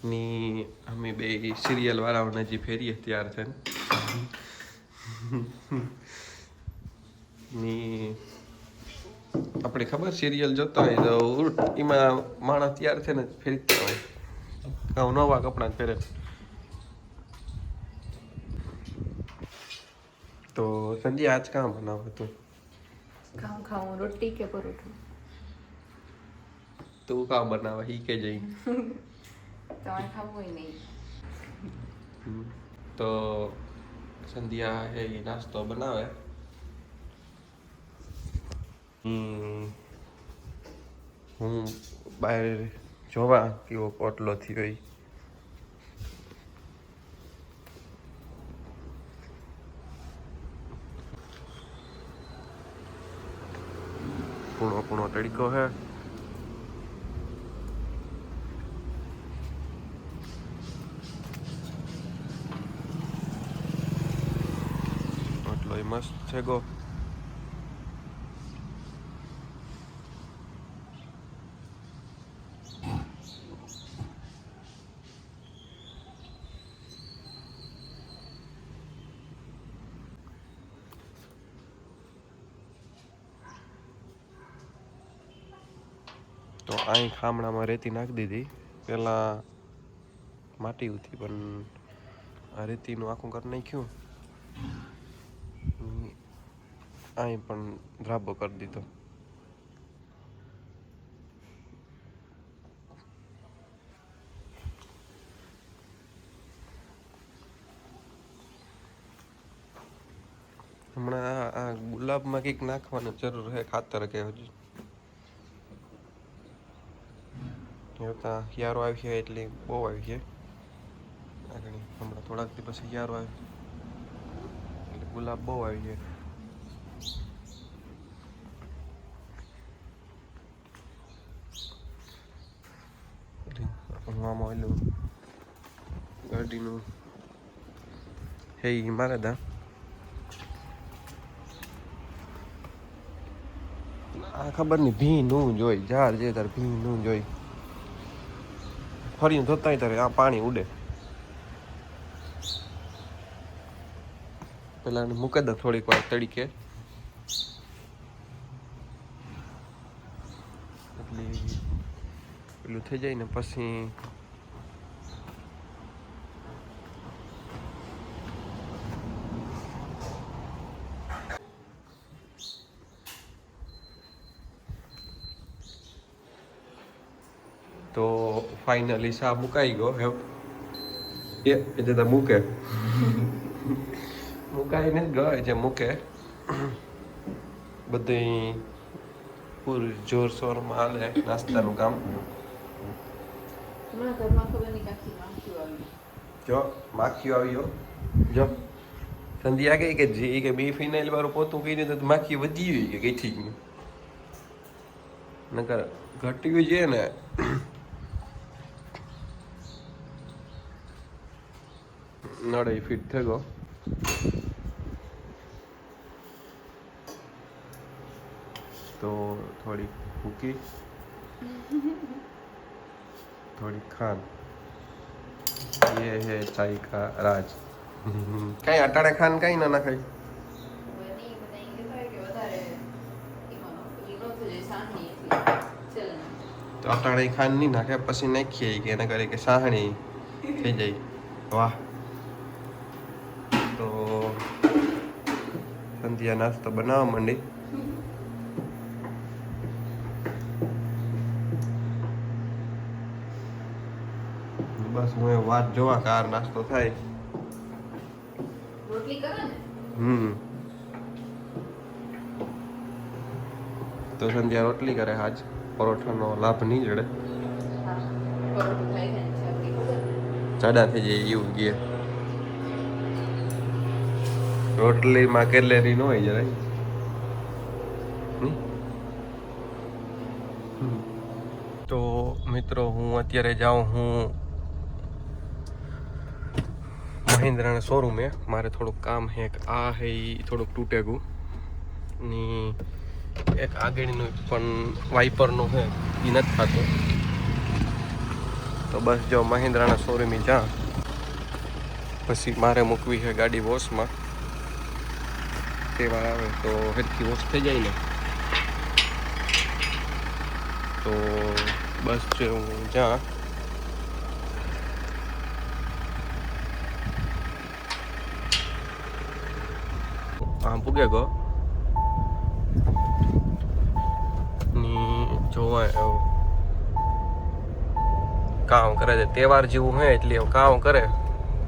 ની અમે બે સિરિયલ વાળાઓને જે ફેરીએ ત્યાર છે ની આપણે ખબર સિરિયલ જોતા હોય તો એમાં માણસ તૈયાર છે ને ફેરતા હોય નવા કપડાં પહેરે તો સંજય આજ કામ બનાવો તું ખાऊं रोटी के परोठा તું કામ બનાવે ઈ કે જઈ તમારે ખાવું હોય નહીં તો સંધ્યા એ નાસ્તો બનાવે હું બહાર જોવા કેવો પોટલો થયો હોય પૂણો પૂણો તડકો હે પોટલો મસ્ત છે ગો તો અહીં ખામણામાં રેતી નાખી દીધી પેલા માટી ઉતી પણ આ રેતીનું આખું કરી નાખ્યું અહીં પણ ધ્રાબો કરી દીધો હમણાં આ ગુલાબમાં કંઈક નાખવાની જરૂર છે ખાતર કે હજી યારો આવી છે એટલે બહુ આવી છે આગળ હમણાં થોડાક દિવસ યારો આવે એટલે ગુલાબ બહુ આવી છે હું આમાં ઓલું ગાડીનું હે મારે દા આ ખબર નહીં ભી નું જોઈ ઝાડ જે તાર ભી નું જોઈ ફરીને જોતા તારે આ પાણી ઉડે પેલા મૂકે દે થોડીક વાર તડીકે એટલે પેલું થઈ જાય ને પછી તો ફાઇનલી શા મુકાઈ ગયો હે એ જે મૂકે મુકાઈને જ ગયો જે મૂકે બધું પૂરું જોરશોરમાં હાલે નાસ્તાનું કામ જો માખીઓ આવ્યો જો સંધ્યા કહી કે જે કે બે ફિનાઇલ વાળું પોતું કહી દે તો માખી વધી ગઈ કે કઈ થઈ ગયું નકર ઘટ્યું છે ને નડે ફિટ થઈ ગયો તો થોડી ભૂકી थोड़ी खान ये है चाय का राज कहीं अटाणे खान कहीं ना खाई तो अटाणे खान नहीं नाखे पसी नाखीए के एना करे के साहणी થઈ જાય વાહ તો સંધ્યા નાસ્તો બનાવવા માંડી બસ હું વાત જોવા કાર નાસ્તો થાય રોટલી કરો ને તો સંધ્યા રોટલી કરે આજ પરોઠાનો લાભ નહીં જડે જાડા થઈ જાય એવું કે રોટલીમાં કેલેરી ન હોય જરાય તો મિત્રો હું અત્યારે જાઉં હું મહિન્દ્રાના શોરૂમે મારે થોડુંક કામ છે આ હે થોડુંક તૂટેગું ની એક આગળનું પણ વાઇપરનું છે એ નથી થતું તો બસ જો મહિન્દ્રાના શોરૂમે જા, પછી મારે મૂકવી છે ગાડી વોશમાં. તહેવાર આવે તો હરખી વોશ થઈ જાય ને, તો બસ જો હું જ્યાં આમ પૂગે ગો ની જોવા કામ કરે છે. તહેવાર જેવું હોય એટલે કામ કરે.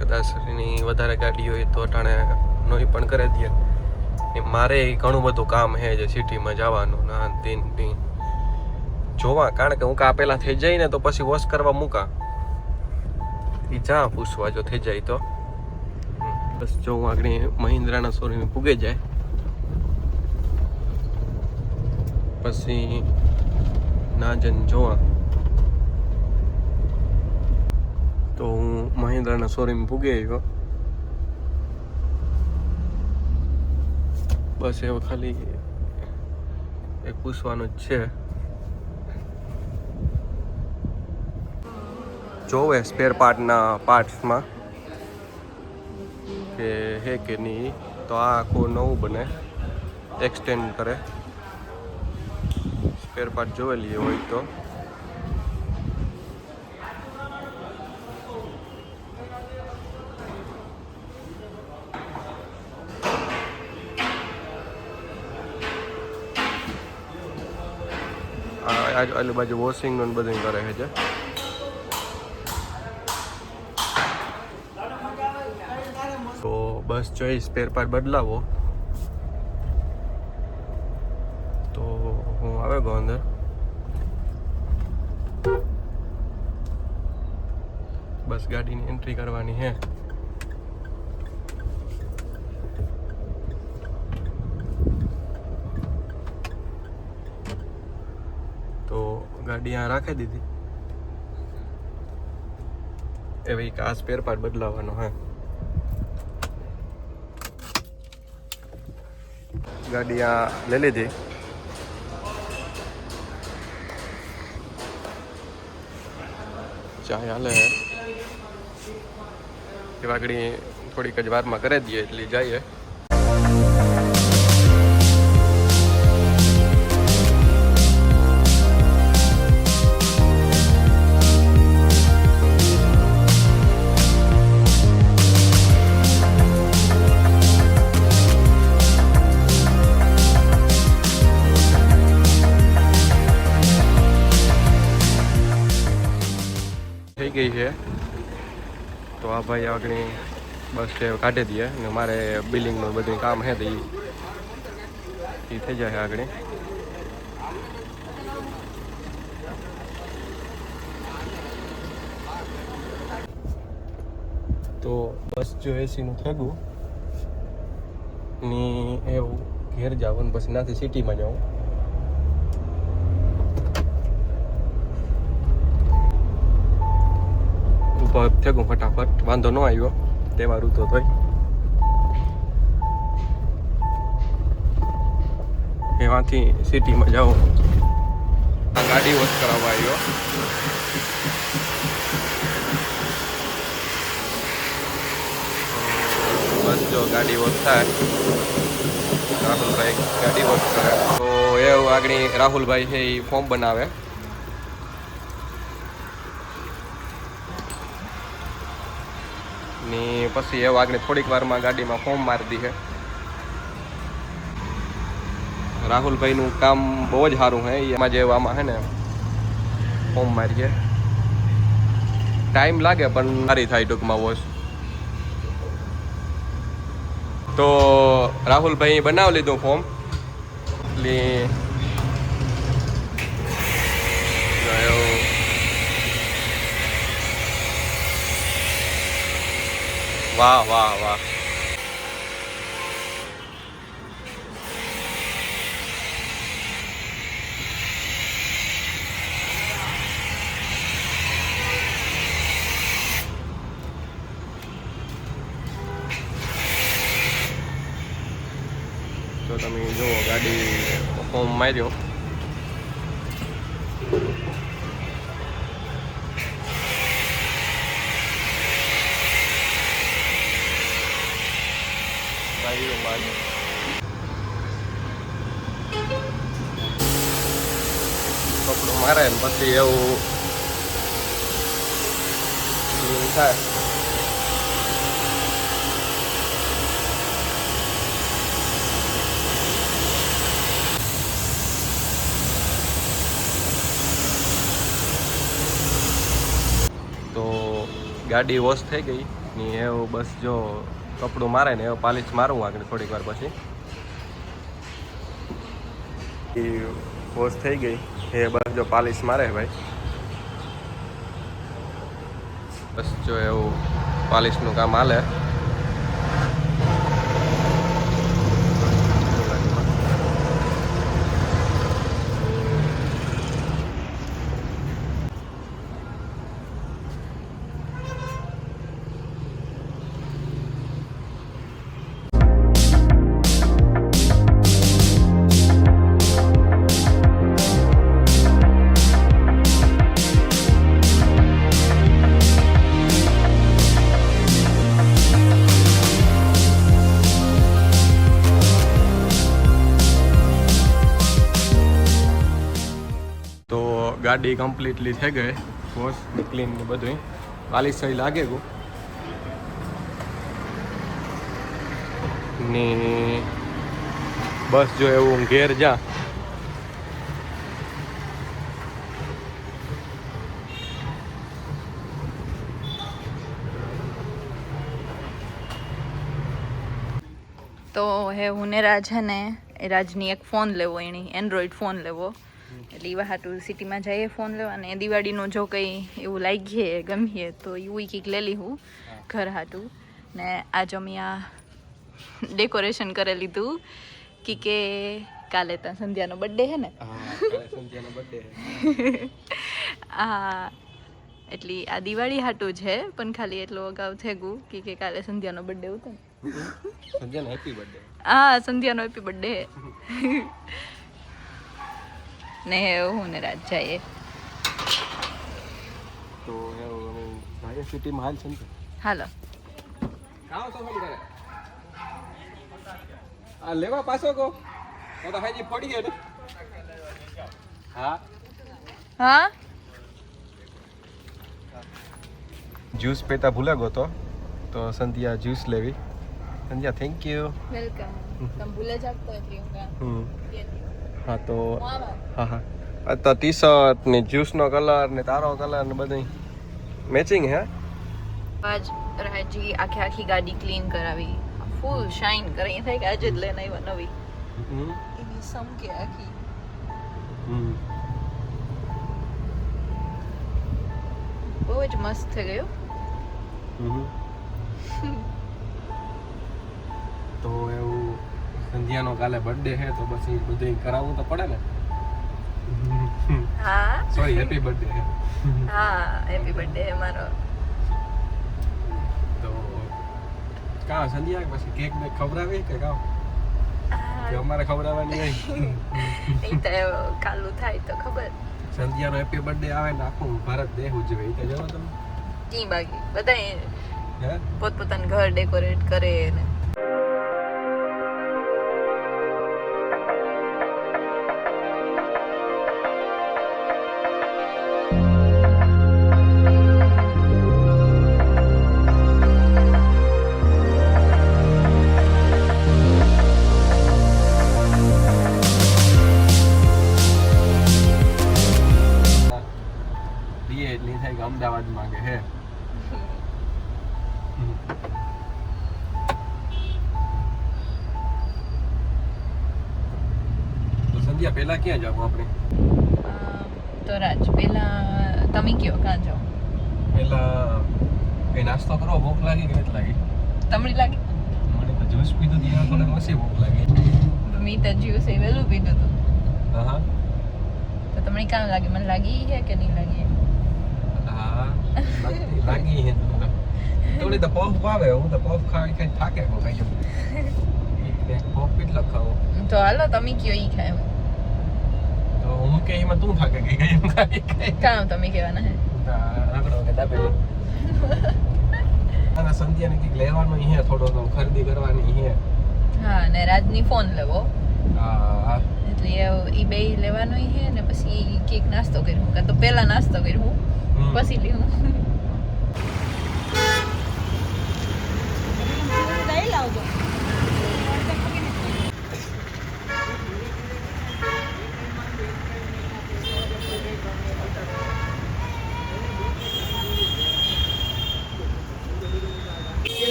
કદાચ એની વધારે ગાડી હોય તો અટાણે નોઈ પણ કરે દે. મારે ઘણું બધું કામ છે જે સિટીમાં જવાનું ના તેની જોવા, કારણ કે હું કાપેલા થઈ જાય ને તો પછી વોશ કરવા મૂકા એ જા પૂછવા જો થઈ જાય તો. બસ જો હું આગળ મહિન્દ્રાના શોરૂમે પૂગે જાય પછી ના જન જોવા. તો હું મહિન્દ્રાના શોરૂમ પૂગે આવ્યો. બસ એવું ખાલી એક પૂછવાનું જ છે. જોવે સ્પેર પાર્ટ્સમાં કે હે કે નહીં, તો આ આખું નવું બને, એક્સટેન્ડ કરે. સ્પેર પાર્ટ જોવેલી હોય તો આજુબાજુ વોશિંગનું બધું કરે છે. તો બસ જોઈ સ્પેર પાર્ટ બદલાવો તો હું આવે ગયો અંદર. બસ ગાડીની એન્ટ્રી કરવાની છે. તો ગાડી यहाँ રાખી દીધી. એવી આ સ્પેર પાર્ટ બદલાવાનો હે. ગાડી આ લઈ લીધી. ચાય હાલે હે એ વાગડી થોડીક જ વારમાં કરી દઈએ એટલે જઈએ. થઈ ગઈ છે તો આ ભાઈ આગળ બસ કાઢી દઈએ ને મારે બિલિંગનું બધું કામ છે તો એ થઈ જાય આગળ. તો બસ જો એસીનું થયું ને એવું ઘેર જાવ ને પછી નાથી સિટીમાં જાઉં. થયું ફટાફટ, વાંધો ન આવ્યો. તહેવાર ઉતો તોય એમાંથી સિટીમાં જાઉં. આ ગાડી વોશ કરાવવા આવ્યો. બસ જો ગાડી વોશ થાય, રાહુલભાઈ ગાડી વોશ કરે તો એવું આગળ રાહુલભાઈ છે એ ફોર્મ બનાવે. ને પછી એવું આગળ થોડીક વારમાં ગાડીમાં ફોર્મ મારી દી છે. રાહુલભાઈનું કામ બહુ જ સારું છે. એમાં જે આમાં છે ને ફોર્મ મારીએ, ટાઈમ લાગે પણ સારી થાય ટૂંકમાં વોશ. તો રાહુલભાઈ બનાવી લીધું ફોર્મ. એટલે વાહ વાહ વાહ. તો તમે જુઓ ગાડી ફોર્મ માર્યો. લાઈવમાં કપડું મારે ને પછી એવું થાય. તો ગાડી વોશ થઈ ગઈ ને એવું બસ જો કપડું મારે ને એવું પાલિશ મારવું આગળ થોડીક વાર પછી એ વોશ થઈ ગઈ એ બસ જો પાલિશ મારે ભાઈ બસ જો એવું પાલિશનું કામ હાલે. ગાડી કમ્પ્લીટલી થઈ ગઈ વોશ ક્લીન ને બધું પાલિશ સહી લાગે ગયું ને બસ જો એવું ઘેર જા તો હે હું ને રાજ હે ને એ રાજની એક ફોન લેવો, એની એન્ડ્રોઈડ ફોન લેવો એટલે એવા હાટું સિટીમાં જઈએ ફોન લેવા ને દિવાળીનું જો કંઈ એવું લાગીએ ગમીએ તો એવું કંઈક લઈ લીધું ઘર હાટું ને આજ અમે આ ડેકોરેશન કરી લીધું કે કાલે ત્યાં સંધ્યાનો બર્થડે હે ને હા એટલે આ દિવાળી હાટું છે પણ ખાલી એટલું અગાઉ થઈ ગયું કે કાલે સંધ્યાનો બર્થડે હતો ને સંધ્યાનો હેપી બર્થડે. હા સંધ્યાનો હેપી બર્થડે ને હું ને રાત જઈએ તો એવું ભાઈ સિટીમાં હાલ છે ને હાલો કાવ તો ફોન કરે આ લેવા પાછો કો તો હાજી પડી ગયો ને હા હા જ્યુસ પીતા ભૂલે ગયો તો સંધ્યા જ્યુસ લેવી. સંધ્યા થેન્ક યુ. વેલકમ. તમે ભૂલે જ આપતો એટલે હું હા તો હા તો ટી શર્ટ ને જ્યુસનો કલર ને તારો કલર ને બધું મેચિંગ હે. આજ રાજી આખી ગાડી ક્લીન કરાવી ફૂલ શાઇન કરી થાય કે આજે જ લઈને આવ્યા નવી એની સમકે આખી બહુ જ મસ્ત થઈ ગયો. તો એવું સંધ્યાનો કાલે બર્થડે છે તો બસ એ બધું કરાવવું તો પડે ને. હા સોરી હેપી બર્થડે છે. હા હેપી બર્થડે મારો. તો કા સંધ્યા પછી કેક ને ખવડાવી કે કાવ કે અમારે ખવડાવવાની નહીં એ તો કાલું થાય તો ખબર. સંધ્યાનો હેપી બર્થડે આવે ને આખું ભારત દેહ ઉજવે એ તો જવો તમે કી બાકી બધા હે પોતપોતાનું ઘર ડેકોરેટ કરે ને અમદાવાદમાં કે હે તો સંધ્યા પહેલા ક્યાં જાવ આપણે? તો રાજ પહેલા તમે કયો ક્યાં જાઓ? પહેલા કઈ નાસ્તો કરો, ભૂખ લાગી કે નથી લાગી? તમને લાગી? મને તો જ્યુસ પીધું ત્યાં મને મસી ભૂખ લાગી. મેં તો જ્યુસ એ વહેલું પીધું હતું. હા તો તમને કામ લાગી? મને લાગી છે કે નહીં લાગી? લાગી હે થોડી તો પફ આવે. હું તો પફ ખાઈ ખાઈ થાકે હું ખાઈ જાઉં. પફ કેટલા ખાવો? તો હાલો તમે કયો ઈ ખાય તો હું કે એમાં તું થાકે ગઈ એમ ખાઈ ખાઈ કામ તમે કહેવાના હે આંકડો કે દાબેલી અને સંધ્યાને કંઈક લેવાનું હે, થોડો તો ખરીદી કરવાની હે હા ને રાજની ફોન લેવો હા એટલે ઈ બે લેવાનું છે ને પછી કેક નાસ્તો કર્યું કાં તો પહેલા નાસ્તો કર્યું પછી લેવું લઈ લાવજો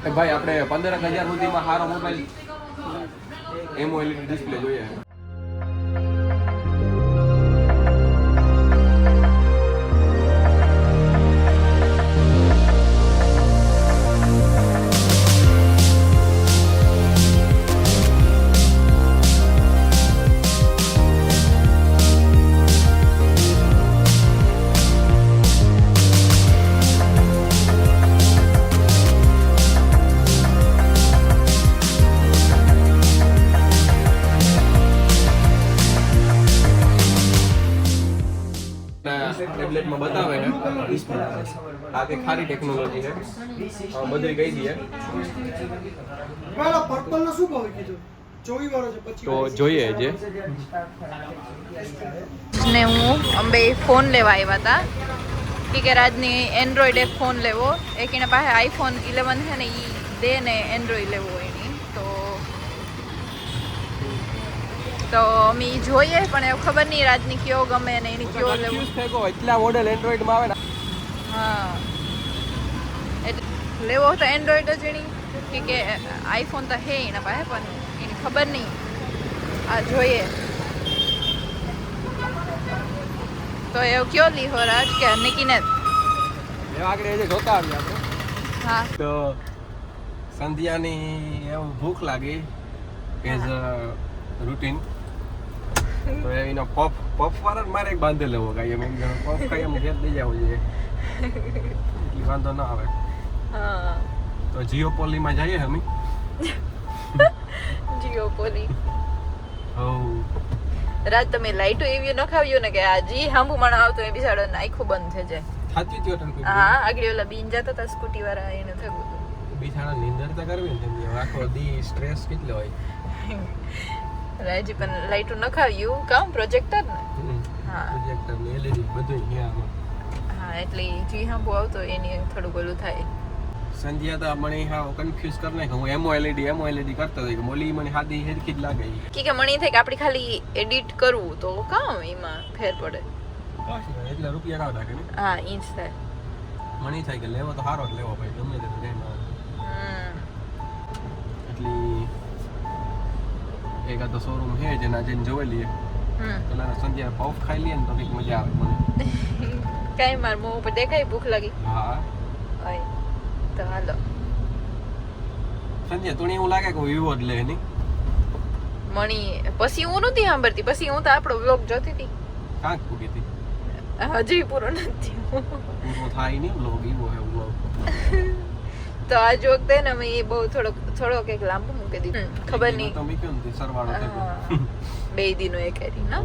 ભાઈ આપણે 15,000 સુધીમાં સારો મોબાઈલ એમઓએલઈડી ડિસ્પ્લે જોઈએ. ટેબ્લેટમાં બતાવે છે આ કે ખારી ટેકનોલોજી છે બધી કહી દઈએ પેલા પર્પલ નો શું ભાવ કીધું 24 વાળો છે 25 તો જોઈએ જે ને હું અંબે ફોન લેવા આવ્યા હતા કે રાજની એન્ડ્રોઈડ એક ફોન લેવો એક એના પાસે આઈફોન 11 છે ને એ દે ને એન્ડ્રોઈડ લેવો એની તો અમે જોઈએ પણ એવું ખબર નહીં રાજની કયો ગમે ને એની કયો લેવો એટલા મોડેલ એન્ડ્રોઈડમાં આવે ને હા એટલે લેવો તો એન્ડ્રોઈડ જ એની કે આઈફોન તો હે એના પાસે પણ એની ખબર નહીં આ જોઈએ તો એવું કયો લીધો રાજ કે નિકીને આગળ એ જોતા આવીએ આપણે હા તો સંધ્યાની એવું ભૂખ લાગી એઝ અ રૂટીન તો એનો પફ વાળા મારે એક બાંધે લેવો કાંઈ એમ પફ કાંઈ એમ ઘેર લઈ જવો જોઈએ એટલી વાંધો ના આવે હા તો જીઓપોલીમાં જઈએ અમે જીઓપોલી હો રાત તમે લાઈટો એવી નખાવ્યું ને કે આ જી હાંભુ માણો આવતો એ બિસાડો આખું બંધ થઈ જાય થાતી ત્યો તને હા આગળ ઓલા બીન જતા હતા સ્કૂટી વાળા એને થયું હતું બિચારા નીંદર તો કરવી ને તેમની આખો દી સ્ટ્રેસ કેટલો હોય રાજી પણ લાઈટો નખાવ્યું કામ પ્રોજેક્ટર ને હા પ્રોજેક્ટર ને એલઈડી બધું અહીંયા હા એટલે જી હાંભુ આવતો એની થોડું બોલું થાય સંધ્યા તો મને હા કન્ફ્યુઝ કરી નાખ્યો હું એમઓએલઈડી કરતો હતો કે મોલી મને હાદી હેરખી જ લાગે કે મણી થાય કે આપણે ખાલી એડિટ કરવું તો કામ એમાં ફેર પડે એટલા રૂપિયા ના લાગે ને હા ઇંચ થાય મને થાય કે લેવો તો સારો જ લેવો ભાઈ ગમે તે રેમાં એટલી એકાદ તો શોરૂમ છે જેના જઈને જોઈ લઈએ પેલા સંધ્યા પફ ખાઈ લઈએ ને તો કંઈક મજા આવે મને કઈ માર મોં ઉપર દેખાય ભૂખ લાગી હા હોય તો હાલો સંધ્યા તું એવું લાગે કે વિવો જ લે નહીં મણી પછી હું નહોતી સાંભળતી પછી હું તો આપણો વ્લોગ જોતી હતી કાંક પૂગી હતી હજી પૂરો નથી પૂરો થાય નહીં વ્લોગ એવો હે વ્લોગ તો આજ વખતે ને મેં એ બહુ થોડોક એક લાંબુ મૂકી દીધું ખબર નહીં તો મેં કેમ સરવાળો થયો બે દિનો એ કરી ના